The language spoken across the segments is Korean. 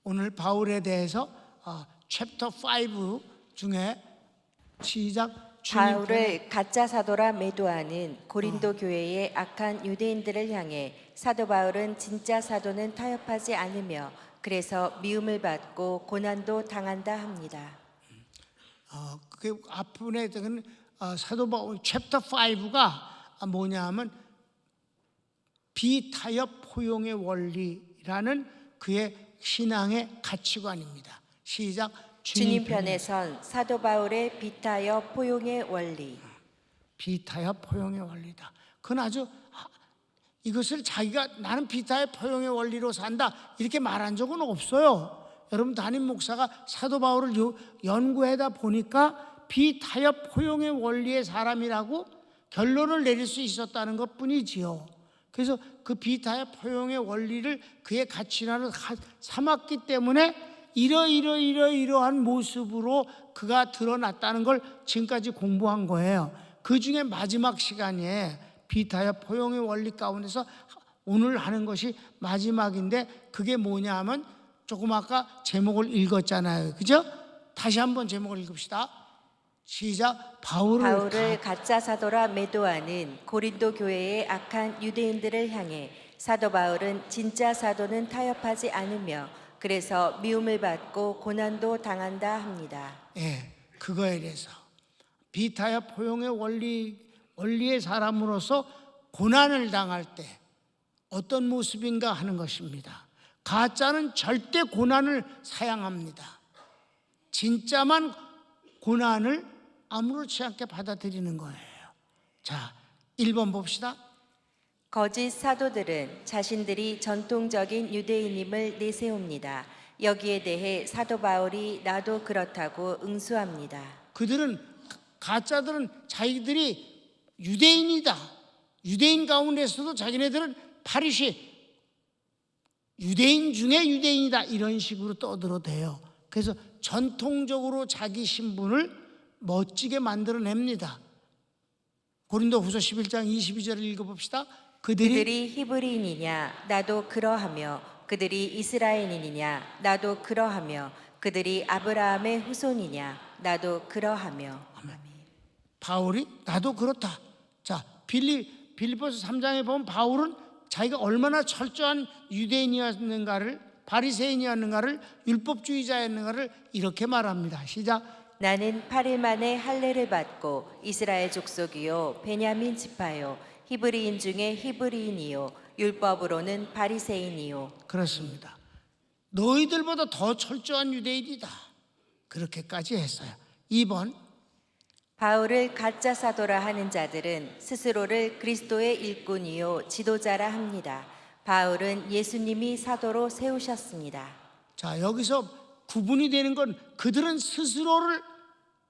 오늘 바울에 대해서 챕터 5 중에 시작. 바울을 가짜 사도라 매도하는 고린도 교회의 악한 유대인들을 향해 사도 바울은 진짜 사도는 타협하지 않으며 그래서 미움을 받고 고난도 당한다 합니다. 그 앞부분에 있는 사도 바울 챕터 5가 뭐냐 하면 비타협 포용의 원리라는 그의 신앙의 가치관입니다. 시작. 주님 편에 선 사도 바울의 비타협 포용의 원리. 비타협 포용의 원리다. 그건 아주 이것을 자기가 나는 비타협 포용의 원리로 산다 이렇게 말한 적은 없어요. 여러분 담임 목사가 사도 바울을 연구하다 보니까 비타협 포용의 원리의 사람이라고 결론을 내릴 수 있었다는 것 뿐이지요. 그래서 그 비타협 포용의 원리를 그의 가치관으로 삼았기 때문에 이러한 모습으로 그가 드러났다는 걸 지금까지 공부한 거예요. 그 중에 마지막 시간에 비타협 포용의 원리 가운데서 오늘 하는 것이 마지막인데 그게 뭐냐 하면 조금 아까 제목을 읽었잖아요. 그죠? 다시 한번 제목을 읽읍시다. 시작. 바울을 가짜 사도라 매도하는 고린도 교회의 악한 유대인들을 향해 사도 바울은 진짜 사도는 타협하지 않으며 그래서 미움을 받고 고난도 당한다 합니다. 그거에 대해서 비타협 포용의 원리의 사람으로서 고난을 당할 때 어떤 모습인가 하는 것입니다. 가짜는 절대 고난을 사양합니다. 진짜만 고난을 아무렇지 않게 받아들이는 거예요. 자, 1번 봅시다. 거짓 사도들은 자신들이 전통적인 유대인임을 내세웁니다. 여기에 대해 사도 바울이 나도 그렇다고 응수합니다. 가짜들은 자기들이 유대인이다. 유대인 가운데서도 자기네들은 파리시 유대인 중에 유대인이다 이런 식으로 떠들어대요. 그래서 전통적으로 자기 신분을 멋지게 만들어냅니다. 고린도후서 11장 22절을 읽어봅시다. 그들이 히브리인이냐 나도 그러하며 그들이 이스라엘인이냐 나도 그러하며 그들이 아브라함의 후손이냐 나도 그러하며. 아멘. 바울이 나도 그렇다. 자, 빌립보서 3장에 보면 바울은 자기가 얼마나 철저한 유대인이었는가를 바리새인이었는가를 율법주의자였는가를 이렇게 말합니다. 시작. 나는 8일 만에 할례를 받고 이스라엘 족속이요 베냐민 지파요 히브리인 중에 히브리인이요 율법으로는 바리새인이요. 그렇습니다. 너희들보다 더 철저한 유대인이다. 그렇게까지 했어요. 2번. 바울을 가짜 사도라 하는 자들은 스스로를 그리스도의 일꾼이요 지도자라 합니다. 바울은 예수님이 사도로 세우셨습니다. 자, 여기서 구분이 되는 건 그들은 스스로를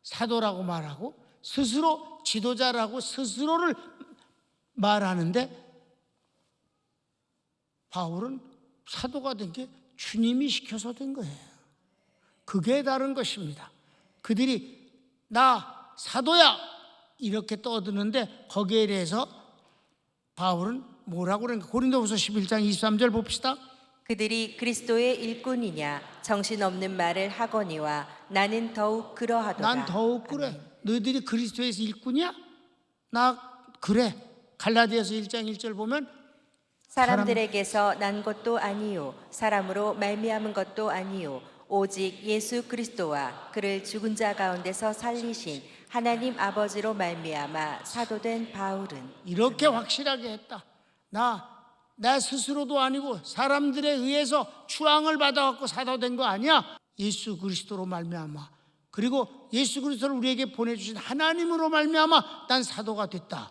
사도라고 말하고 스스로 지도자라고 스스로를 말하는데 바울은 사도가 된 게 주님이 시켜서 된 거예요. 그게 다른 것입니다. 그들이 나 사도야 이렇게 떠드는데 거기에 대해서 바울은 뭐라고 그러는가? 고린도후서 11장 23절 봅시다. 그들이 그리스도의 일꾼이냐 정신없는 말을 하거니와 나는 더욱 그러하도다. 난 더욱 그래. 너희들이 그리스도에서 일꾼이야? 나 그래. 갈라디아서 1장 1절 보면 사람들에게서 난 것도 아니요 사람으로 말미암은 것도 아니요 오직 예수 그리스도와 그를 죽은 자 가운데서 살리신 하나님 아버지로 말미암아 사도된 바울은. 이렇게 확실하게 했다. 나 스스로도 아니고 사람들에 의해서 추앙을 받아갖고 사도된 거 아니야. 예수 그리스도로 말미암아 그리고 예수 그리스도를 우리에게 보내주신 하나님으로 말미암아 난 사도가 됐다.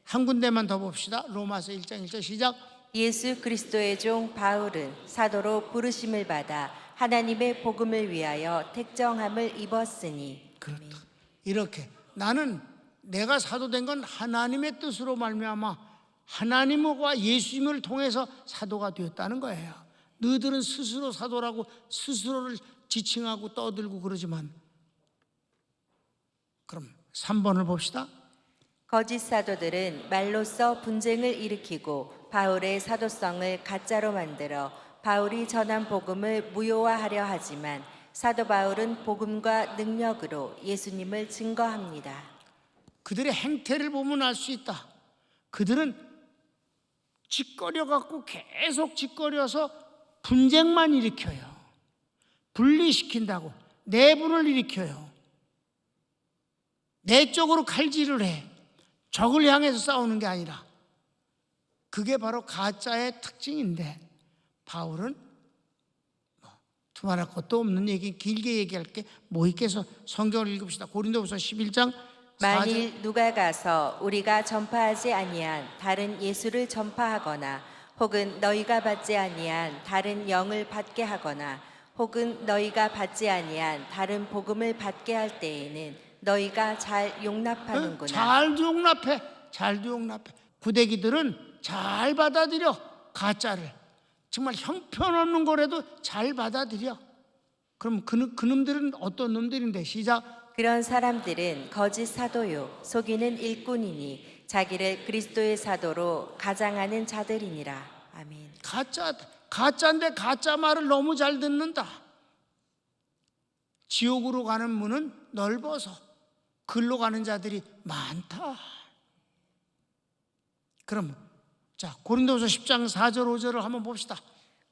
한 군데만 더 봅시다. 로마서 1장 1절 시작. 예수 그리스도의 종 바울은 사도로 부르심을 받아 하나님의 복음을 위하여 택정함을 입었으니. 그렇다. 이렇게 나는 내가 사도된 건 하나님의 뜻으로 말미암아 하나님과 예수님을 통해서 사도가 되었다는 거예요. 너희들은 스스로 사도라고 스스로를 지칭하고 떠들고 그러지만 그럼 3번을 봅시다. 거짓 사도들은 말로써 분쟁을 일으키고 바울의 사도성을 가짜로 만들어 바울이 전한 복음을 무효화하려 하지만 사도 바울은 복음과 능력으로 예수님을 증거합니다. 그들의 행태를 보면 알 수 있다. 그들은 짓거려 갖고 계속 짓거려서 분쟁만 일으켜요. 분리시킨다고 내분을 일으켜요. 내 쪽으로 칼질을 해. 적을 향해서 싸우는 게 아니라. 그게 바로 가짜의 특징인데, 바울은 두말할 것도 없는 얘기, 길게 얘기할게. 뭐 있겠어? 성경을 읽읍시다. 고린도후서 11장 4절. 만일 누가 가서 우리가 전파하지 아니한 다른 예수를 전파하거나 혹은 너희가 받지 아니한 다른 영을 받게 하거나 혹은 너희가 받지 아니한 다른 복음을 받게 할 때에는 너희가 잘 용납하는구나. 잘 용납해. 잘 용납해. 구대기들은 잘 받아들여. 가짜를. 정말 형편없는 거라도 잘 받아들여. 그럼 그놈들은 어떤 놈들인데? 시작. 그런 사람들은 거짓 사도요 속이는 일꾼이니 자기를 그리스도의 사도로 가장하는 자들이니라. 아멘. 가짜인데 가짜 말을 너무 잘 듣는다. 지옥으로 가는 문은 넓어서 글로 가는 자들이 많다. 그럼 자, 고린도후서 10장 4절 5절을 한번 봅시다.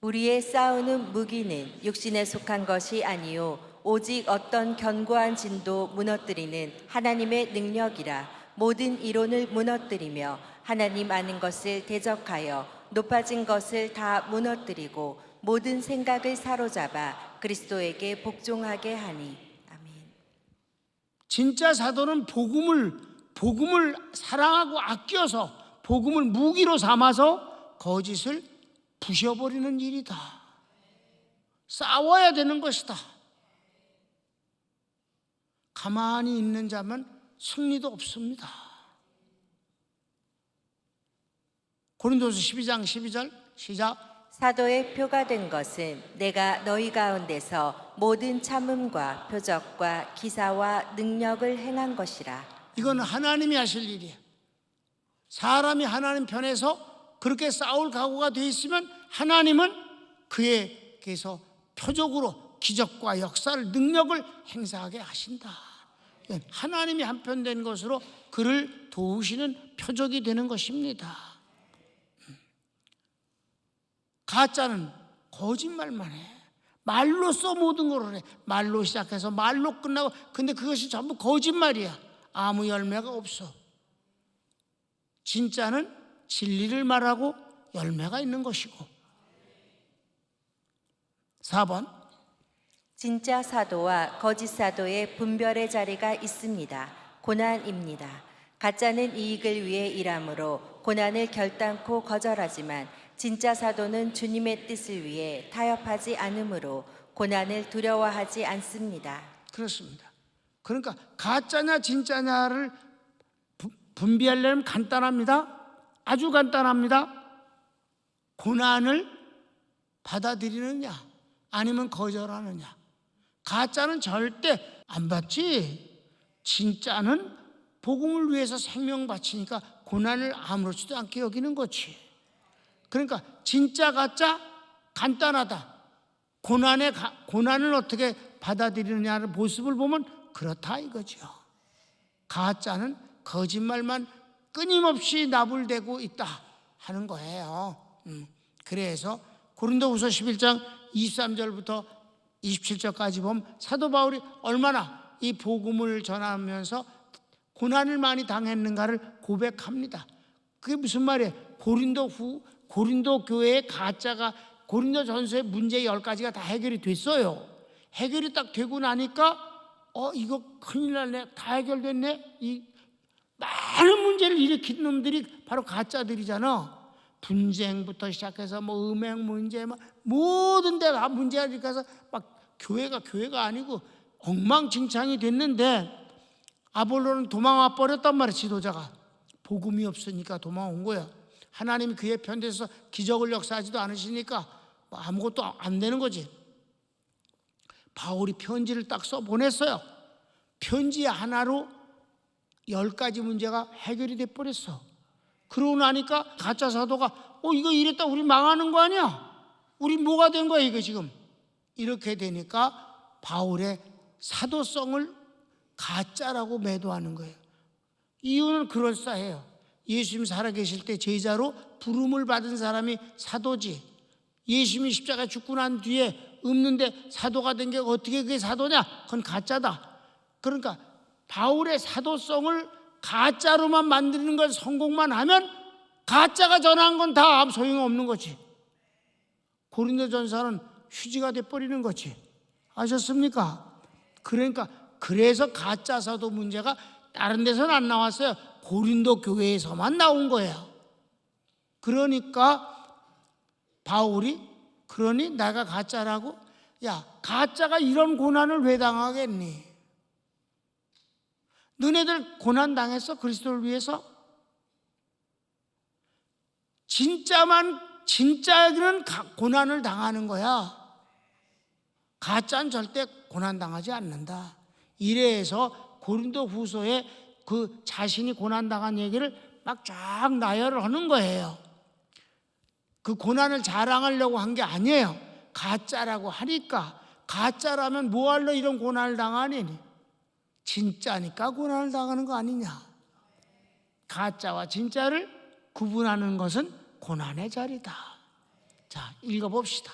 우리의 싸우는 무기는 육신에 속한 것이 아니요 오직 어떤 견고한 진도 무너뜨리는 하나님의 능력이라. 모든 이론을 무너뜨리며 하나님 아는 것을 대적하여 높아진 것을 다 무너뜨리고 모든 생각을 사로잡아 그리스도에게 복종하게 하니. 아멘. 진짜 사도는 복음을 사랑하고 아껴서 복음을 무기로 삼아서 거짓을 부셔버리는 일이다. 싸워야 되는 것이다. 가만히 있는 자면 승리도 없습니다. 고린도서 12장 12절 시작. 사도의 표가 된 것은 내가 너희 가운데서 모든 참음과 표적과 기사와 능력을 행한 것이라. 이건 하나님이 하실 일이에요. 사람이 하나님 편에서 그렇게 싸울 각오가 돼 있으면 하나님은 그에게서 표적으로 기적과 역사를 능력을 행사하게 하신다. 하나님이 한편된 것으로 그를 도우시는 표적이 되는 것입니다. 가짜는 거짓말만 해. 말로써 모든 걸 해. 말로 시작해서 말로 끝나고, 근데 그것이 전부 거짓말이야. 아무 열매가 없어. 진짜는 진리를 말하고 열매가 있는 것이고. 4번. 진짜 사도와 거짓 사도의 분별의 자리가 있습니다. 고난입니다. 가짜는 이익을 위해 일함으로 고난을 결단코 거절하지만 진짜 사도는 주님의 뜻을 위해 타협하지 않으므로 고난을 두려워하지 않습니다. 그렇습니다. 그러니까 가짜냐 진짜냐를 분비하려면 간단합니다. 아주 간단합니다. 고난을 받아들이느냐 아니면 거절하느냐. 가짜는 절대 안 받지. 진짜는 복음을 위해서 생명 바치니까 고난을 아무렇지도 않게 여기는 거지. 그러니까 진짜 가짜 간단하다. 고난을 어떻게 받아들이느냐는 모습을 보면 그렇다 이거죠. 가짜는 거짓말만 끊임없이 나불대고 있다 하는 거예요. 그래서 고린도후서 11장 23절부터 27절까지 보면 사도 바울이 얼마나 이 복음을 전하면서 고난을 많이 당했는가를 고백합니다. 그게 무슨 말이에요? 고린도 교회의 가짜가 고린도 전서의 문제 10가지가 다 해결이 됐어요. 해결이 딱 되고 나니까 이거 큰일 났네. 다 해결됐네. 이 많은 문제를 일으킨 놈들이 바로 가짜들이잖아. 분쟁부터 시작해서 뭐 음행 문제, 모든 데가 문제가 일어나서 막 교회가 아니고 엉망진창이 됐는데 아볼로는 도망와 버렸단 말이야. 지도자가 복음이 없으니까 도망온 거야. 하나님이 그의 편에서 기적을 역사하지도 않으시니까 아무것도 안 되는 거지. 바울이 편지를 딱 써 보냈어요. 편지 하나로 10가지 문제가 해결이 돼 버렸어. 그러고 나니까 가짜 사도가 이거 이랬다 우리 망하는 거 아니야? 우리 뭐가 된 거야 이거 지금? 이렇게 되니까 바울의 사도성을 가짜라고 매도하는 거예요. 이유는 그럴싸해요. 예수님 살아계실 때 제자로 부름을 받은 사람이 사도지. 예수님이 십자가 죽고 난 뒤에 없는데 사도가 된 게 어떻게 그게 사도냐? 그건 가짜다. 그러니까 바울의 사도성을 가짜로만 만드는 걸 성공만 하면 가짜가 전한 건 다 소용없는 거지. 고린도전서는 휴지가 돼버리는 거지. 아셨습니까? 그러니까 그래서 가짜 사도 문제가 다른 데서는 안 나왔어요. 고린도 교회에서만 나온 거예요. 그러니까 바울이 그러니 내가 가짜라고? 야, 가짜가 이런 고난을 왜 당하겠니? 너네들 고난 당했어? 그리스도를 위해서? 진짜는 고난을 당하는 거야. 가짜는 절대 고난 당하지 않는다. 이래서 고린도 후서에 그 자신이 고난 당한 얘기를 막 쫙 나열을 하는 거예요. 그 고난을 자랑하려고 한 게 아니에요. 가짜라고 하니까. 가짜라면 뭐하러 이런 고난을 당하니? 진짜니까 고난을 당하는 거 아니냐. 가짜와 진짜를 구분하는 것은 고난의 자리다. 자, 읽어봅시다.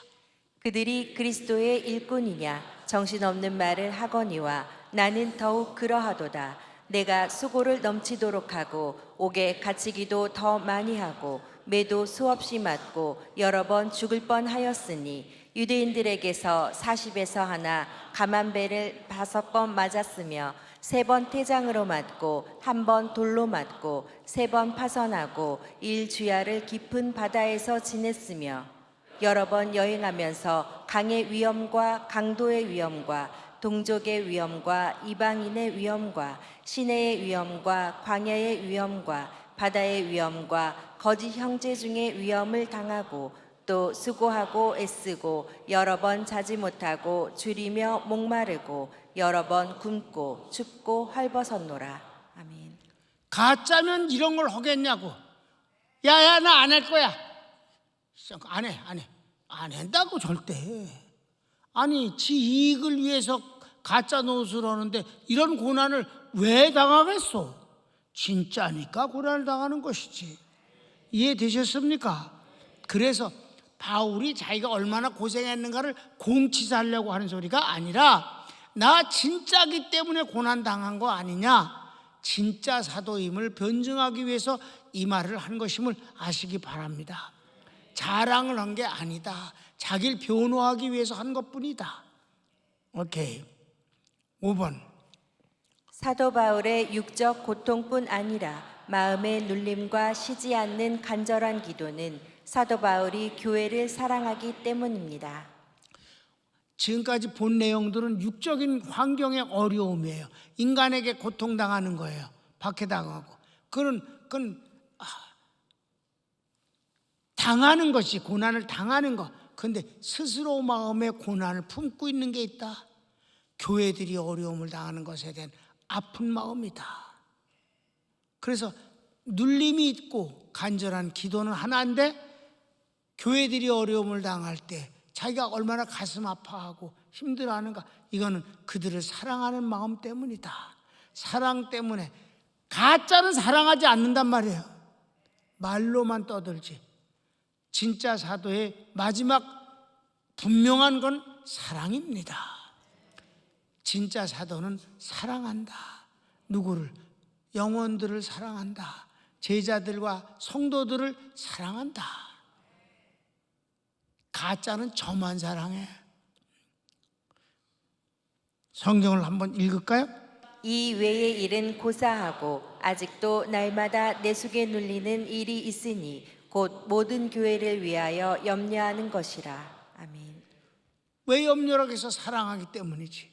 그들이 그리스도의 일꾼이냐 정신없는 말을 하거니와 나는 더욱 그러하도다. 내가 수고를 넘치도록 하고 옥에 갇히기도 더 많이 하고 매도 수없이 맞고 여러 번 죽을 뻔하였으니 유대인들에게서 40에서 하나 가만배를 5번 맞았으며 3번 태장으로 맞고 1번 돌로 맞고 3번 파선하고 일주야를 깊은 바다에서 지냈으며 여러 번 여행하면서 강의 위험과 강도의 위험과 동족의 위험과 이방인의 위험과 시내의 위험과 광야의 위험과 바다의 위험과 거짓 형제 중의 위험을 당하고 또 수고하고 애쓰고 여러 번 자지 못하고 줄이며 목마르고 여러 번 굶고 춥고 헐벗었노라. 아멘. 가짜면 이런 걸 하겠냐고. 야야, 나 안 할 거야. 안 해. 안 한다고 절대. 아니, 지 이익을 위해서 가짜 노릇을 하는데 이런 고난을 왜 당하겠어? 진짜니까 고난을 당하는 것이지. 이해되셨습니까? 그래서 바울이 자기가 얼마나 고생했는가를 공치사하려고 하는 소리가 아니라 나 진짜기 때문에 고난 당한 거 아니냐, 진짜 사도임을 변증하기 위해서 이 말을 한 것임을 아시기 바랍니다. 자랑을 한 게 아니다. 자기를 변호하기 위해서 한 것뿐이다. 오케이. 5번. 사도 바울의 육적 고통뿐 아니라 마음의 눌림과 쉬지 않는 간절한 기도는 사도 바울이 교회를 사랑하기 때문입니다. 지금까지 본 내용들은 육적인 환경의 어려움이에요. 인간에게 고통당하는 거예요. 박해당하고. 그건 당하는 것이, 고난을 당하는 것. 그런데 스스로 마음에 고난을 품고 있는 게 있다. 교회들이 어려움을 당하는 것에 대한 아픈 마음이다. 그래서 눌림이 있고 간절한 기도는 하나인데 교회들이 어려움을 당할 때 자기가 얼마나 가슴 아파하고 힘들어하는가, 이거는 그들을 사랑하는 마음 때문이다. 사랑 때문에. 가짜는 사랑하지 않는단 말이에요. 말로만 떠들지. 진짜 사도의 마지막 분명한 건 사랑입니다. 진짜 사도는 사랑한다. 누구를? 영혼들을 사랑한다. 제자들과 성도들을 사랑한다. 가짜는 저만 사랑해. 성경을 한번 읽을까요? 이 외의 일은 고사하고 아직도 날마다 내 속에 눌리는 일이 있으니 곧 모든 교회를 위하여 염려하는 것이라. 아멘. 왜 염려라고 해서 사랑하기 때문이지.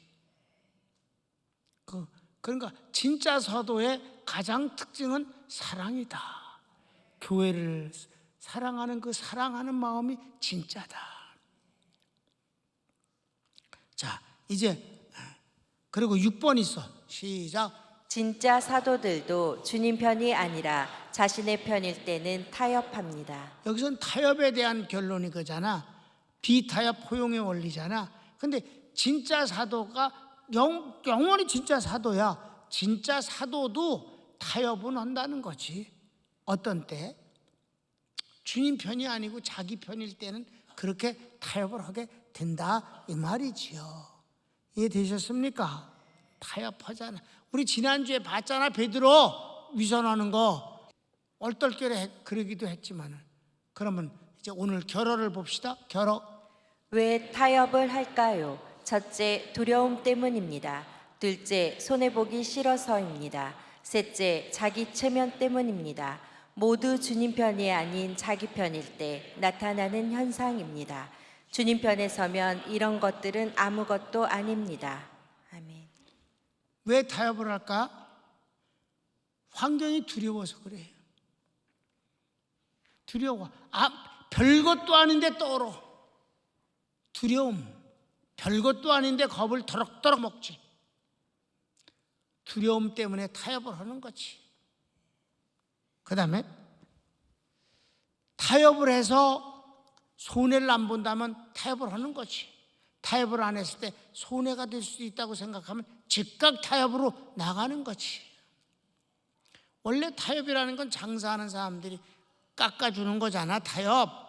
그러니까 진짜 사도의 가장 특징은 사랑이다. 교회를 사랑하는 그 사랑하는 마음이 진짜다. 자, 이제 그리고 6번 있어. 시작. 진짜 사도들도 주님 편이 아니라 자신의 편일 때는 타협합니다. 여기서는 타협에 대한 결론이 그잖아. 비타협 포용의 원리잖아. 근데 진짜 사도가 영원히 진짜 사도야. 진짜 사도도 타협은 한다는 거지. 어떤 때? 주님 편이 아니고 자기 편일 때는 그렇게 타협을 하게 된다 이 말이지요. 이해되셨습니까? 타협하잖아. 우리 지난주에 봤잖아. 베드로 위선하는 거. 얼떨결에 그러기도 했지만은. 그러면 이제 오늘 결어를 봅시다. 결어. 왜 타협을 할까요? 첫째, 두려움 때문입니다. 둘째, 손해보기 싫어서입니다. 셋째, 자기 체면 때문입니다. 모두 주님 편이 아닌 자기 편일 때 나타나는 현상입니다. 주님 편에 서면 이런 것들은 아무것도 아닙니다. 아멘. 왜 타협을 할까? 환경이 두려워서 그래요. 두려워. 별것도 아닌데 떨어. 두려움. 별것도 아닌데 겁을 더럭더럭 먹지. 두려움 때문에 타협을 하는 거지. 그 다음에 타협을 해서 손해를 안 본다면 타협을 하는 거지. 타협을 안 했을 때 손해가 될 수도 있다고 생각하면 즉각 타협으로 나가는 거지. 원래 타협이라는 건 장사하는 사람들이 깎아주는 거잖아. 타협.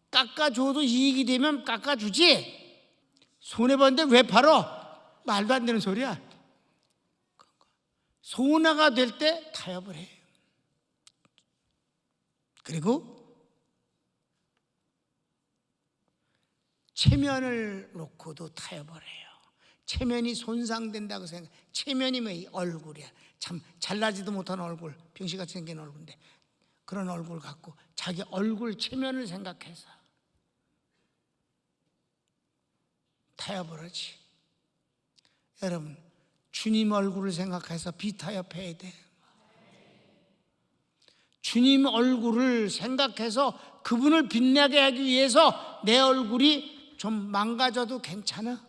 깎아줘도 이익이 되면 깎아주지. 손해봤는데 왜 팔어? 말도 안 되는 소리야. 손해가 될 때 타협을 해요. 그리고 체면을 놓고도 타협을 해요. 체면이 손상된다고 생각. 체면이 뭐 얼굴이야. 참 잘나지도 못한 얼굴, 병신같이 생긴 얼굴인데 그런 얼굴 갖고 자기 얼굴 체면을 생각해서 타협을 하지. 여러분, 주님 얼굴을 생각해서 비타협해야 돼. 주님 얼굴을 생각해서 그분을 빛나게 하기 위해서 내 얼굴이 좀 망가져도 괜찮아.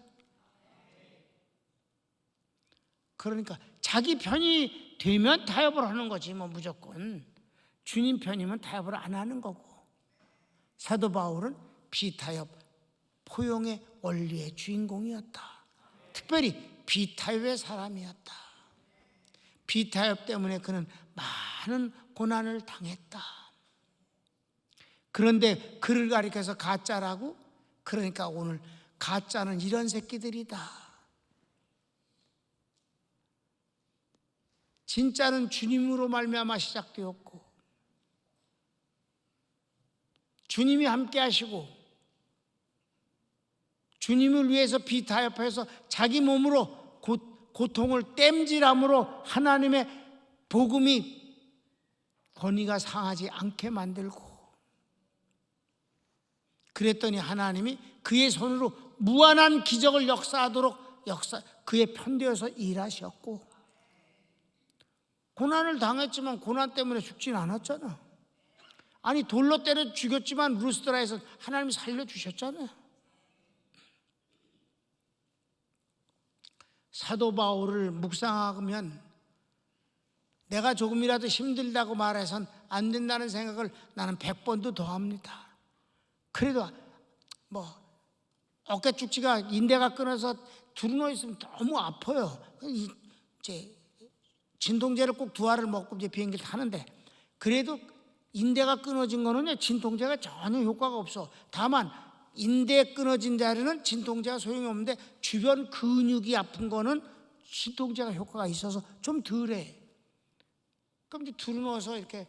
그러니까 자기 편이 되면 타협을 하는 거지 뭐 무조건. 주님 편이면 타협을 안 하는 거고. 사도 바울은 비타협 포용의 원리의 주인공이었다. 특별히 비타협의 사람이었다. 비타협 때문에 그는 많은 고난을 당했다. 그런데 그를 가리켜서 가짜라고? 그러니까 오늘 가짜는 이런 새끼들이다. 진짜는 주님으로 말미암아 시작되었고 주님이 함께 하시고 주님을 위해서 비타협해서 자기 몸으로 고통을 땜질함으로 하나님의 복음이 권위가 상하지 않게 만들고 그랬더니 하나님이 그의 손으로 무한한 기적을 역사하도록 그의 편되어서 일하셨고 고난을 당했지만 고난 때문에 죽진 않았잖아. 아니 돌로 때려 죽였지만 루스드라에서 하나님이 살려주셨잖아요. 사도 바울을 묵상하면 내가 조금이라도 힘들다고 말해선 안 된다는 생각을 나는 100번도 더 합니다. 그래도 뭐 어깨 축지가 인대가 끊어서 두루누워 있으면 너무 아파요. 이제 진통제를 꼭 2알을 먹고 이제 비행기를 타는데 그래도 인대가 끊어진 거는 진통제가 전혀 효과가 없어. 다만 인대 끊어진 자리는 진통제가 소용이 없는데 주변 근육이 아픈 거는 진통제가 효과가 있어서 좀 덜해. 그럼 이제 두루누워서 이렇게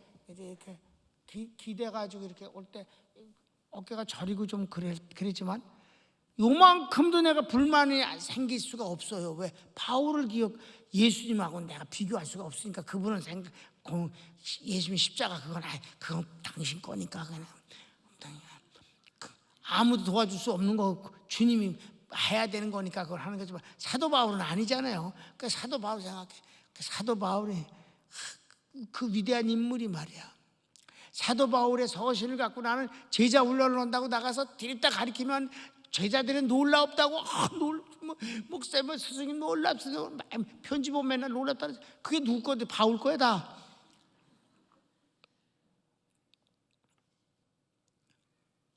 기대가지고 이렇게 올 때 어깨가 저리고 좀 그랬지만 요만큼도 내가 불만이 생길 수가 없어요. 왜? 바울을 예수님하고 내가 비교할 수가 없으니까. 그분은 예수님 십자가 그건 당신 거니까 그냥 아무도 도와줄 수 없는 거 주님이 해야 되는 거니까 그걸 하는 거지만 사도 바울은 아니잖아요. 그러니까 사도 바울 생각해. 사도 바울이 그 위대한 인물이 말이야. 사도 바울의 서신을 갖고 나는 제자 훈련을 한다고 나가서 드립다 가리키면 제자들은 놀랍다고 목사님 스승님 놀랍습니다. 편지 보면 맨날 놀랍다. 그게 누구 건데? 바울 거야 다.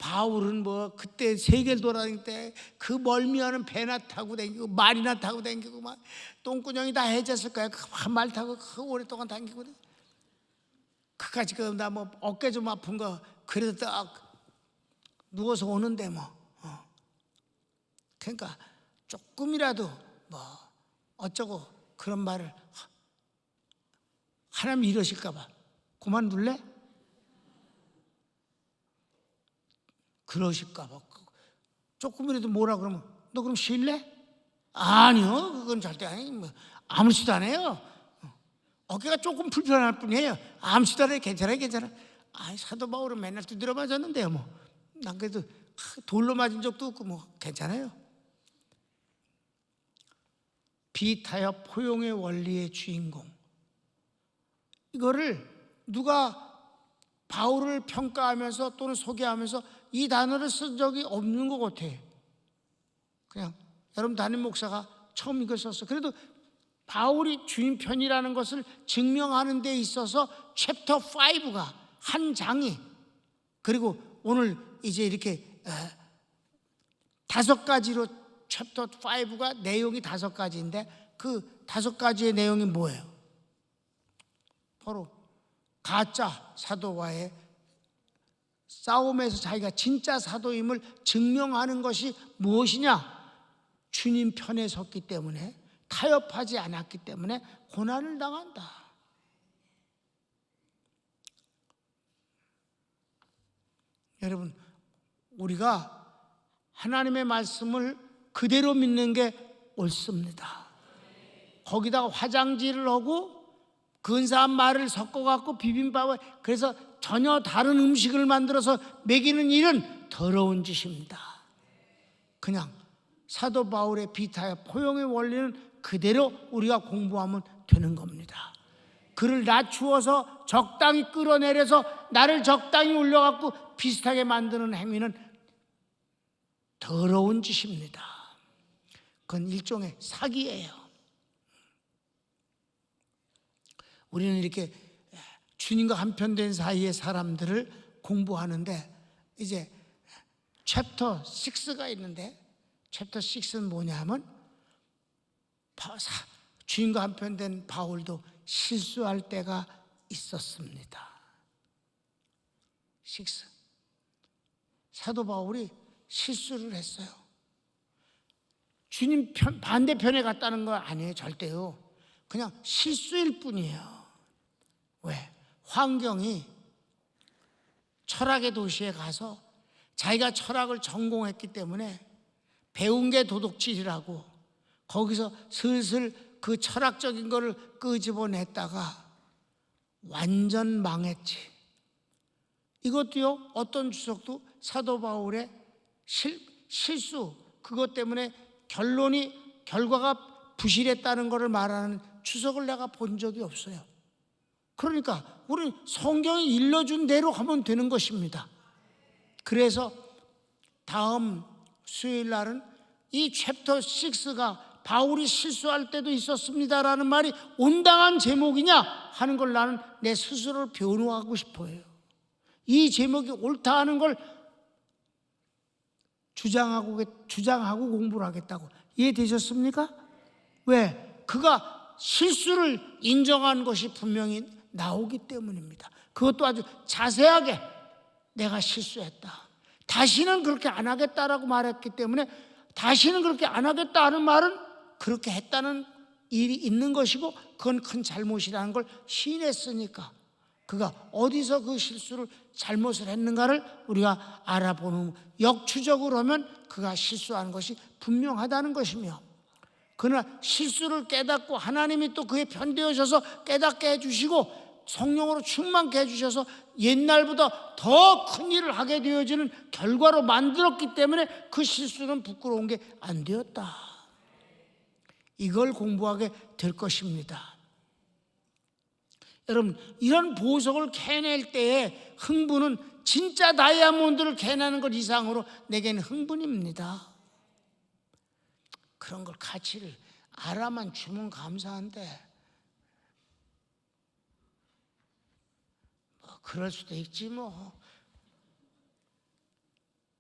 바울은 뭐 그때 세계를 돌아다닐 때 그 멀미하는 배나 타고 다니고 말이나 타고 다니고 막 똥구녕이 다 해졌을 거야. 한 말 타고 그 오랫동안 다니고 그까지 나 뭐 어깨 좀 아픈 거 그래도 딱 누워서 오는데 뭐 그러니까 조금이라도 뭐 어쩌고 그런 말을 하나님 이러실까 봐 그만둘래? 그러실까 봐 조금이라도 뭐라 그러면 너 그럼 쉴래? 아니요 그건 절대 아니 뭐 아무렇지도 않아요. 어깨가 조금 불편할 뿐이에요. 아무렇지도 않아요. 괜찮아요 괜찮아. 아이 사도 바울은 맨날 두드려 맞았는데요 뭐 난 그래도 돌로 맞은 적도 없고 뭐 괜찮아요. 비타협 포용의 원리의 주인공, 이거를 누가 바울을 평가하면서 또는 소개하면서 이 단어를 쓴 적이 없는 것 같아. 그냥 여러분 담임 목사가 처음 이걸 썼어. 그래도 바울이 주님 편이라는 것을 증명하는 데 있어서 챕터 5가 한 장이, 그리고 오늘 이제 이렇게 5가지로 챕터 5가 내용이 5가지인데 그 5가지의 내용이 뭐예요? 바로 가짜 사도와의 싸움에서 자기가 진짜 사도임을 증명하는 것이 무엇이냐? 주님 편에 섰기 때문에, 타협하지 않았기 때문에 고난을 당한다. 여러분, 우리가 하나님의 말씀을 그대로 믿는 게 옳습니다. 거기다가 화장질을 하고 근사한 말을 섞어갖고 비빔밥을, 그래서 전혀 다른 음식을 만들어서 먹이는 일은 더러운 짓입니다. 그냥 사도 바울의 비타의 포용의 원리는 그대로 우리가 공부하면 되는 겁니다. 그를 낮추어서 적당히 끌어내려서 나를 적당히 올려갖고 비슷하게 만드는 행위는 더러운 짓입니다. 그건 일종의 사기예요. 우리는 이렇게 주님과 한편된 사이의 사람들을 공부하는데 이제 챕터 6가 있는데, 챕터 6는 뭐냐 하면 주님과 한편된 바울도 실수할 때가 있었습니다. 6. 사도 바울이 실수를 했어요. 주님 반대편에 갔다는 거 아니에요. 절대요. 그냥 실수일 뿐이에요. 왜? 환경이 철학의 도시에 가서 자기가 철학을 전공했기 때문에 배운 게 도둑질이라고 거기서 슬슬 그 철학적인 거를 끄집어냈다가 완전 망했지. 이것도요, 어떤 주석도 사도 바울의 실수, 그것 때문에 결과가 부실했다는 것을 말하는 주석을 내가 본 적이 없어요. 그러니까 우리 성경이 일러준 대로 하면 되는 것입니다. 그래서 다음 수요일 날은 이 챕터 6가 바울이 실수할 때도 있었습니다라는 말이 온당한 제목이냐 하는 걸 나는 내 스스로를 변호하고 싶어요. 이 제목이 옳다 하는 걸 주장하고 공부를 하겠다고. 이해되셨습니까? 왜? 그가 실수를 인정한 것이 분명히 나오기 때문입니다. 그것도 아주 자세하게 내가 실수했다, 다시는 그렇게 안 하겠다라고 말했기 때문에, 다시는 그렇게 안 하겠다 하는 말은 그렇게 했다는 일이 있는 것이고 그건 큰 잘못이라는 걸 시인했으니까 그가 어디서 그 실수를 잘못을 했는가를 우리가 알아보는, 역추적으로 하면 그가 실수한 것이 분명하다는 것이며, 그러나 실수를 깨닫고 하나님이 또 그에 편되어져서 깨닫게 해주시고 성령으로 충만케 해주셔서 옛날보다 더 큰 일을 하게 되어지는 결과로 만들었기 때문에 그 실수는 부끄러운 게 안 되었다. 이걸 공부하게 될 것입니다. 여러분, 이런 보석을 캐낼 때의 흥분은 진짜 다이아몬드를 캐내는 것 이상으로 내게는 흥분입니다. 그런 걸 가치를 알아만 주면 감사한데 뭐 그럴 수도 있지 뭐.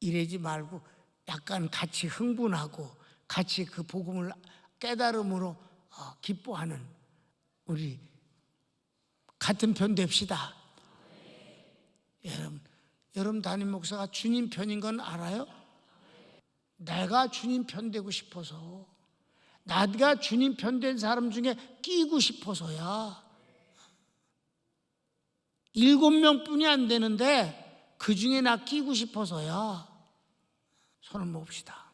이러지 말고 약간 같이 흥분하고 같이 그 복음을 깨달음으로 기뻐하는 우리 같은 편 됩시다. 여러분 담임 목사가 주님 편인 건 알아요? 내가 주님 편 되고 싶어서, 내가 주님 편 된 사람 중에 끼고 싶어서야. 7명뿐이 안 되는데 그 중에 나 끼고 싶어서야. 손을 모읍시다.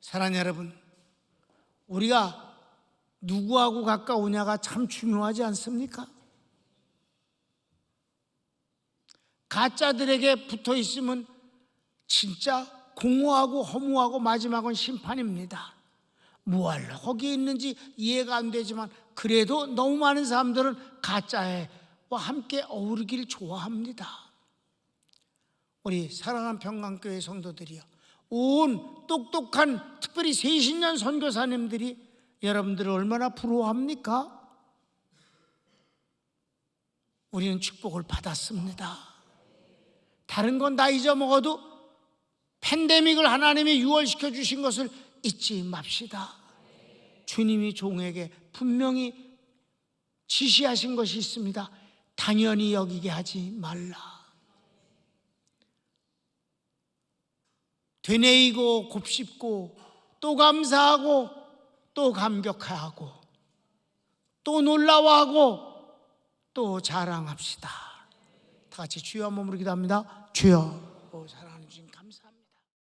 사랑하는 여러분, 우리가 누구하고 가까우냐가 참 중요하지 않습니까? 가짜들에게 붙어 있으면 진짜 공허하고 허무하고 마지막은 심판입니다. 무얼로 거기에 있는지 이해가 안 되지만 그래도 너무 많은 사람들은 가짜와 함께 어우르기를 좋아합니다. 우리 사랑하는 평강교회 성도들이요, 온 똑똑한 특별히 세신년 선교사님들이 여러분들을 얼마나 부러워합니까? 우리는 축복을 받았습니다. 다른 건 다 잊어먹어도 팬데믹을 하나님이 유월시켜 주신 것을 잊지 맙시다. 주님이 종에게 분명히 지시하신 것이 있습니다. 당연히 여기게 하지 말라. 되뇌이고 곱씹고 또 감사하고 또 감격하고 또 놀라워하고 또 자랑합시다. 다 같이 주여 한번 부르기도 합니다. 주여. 사랑.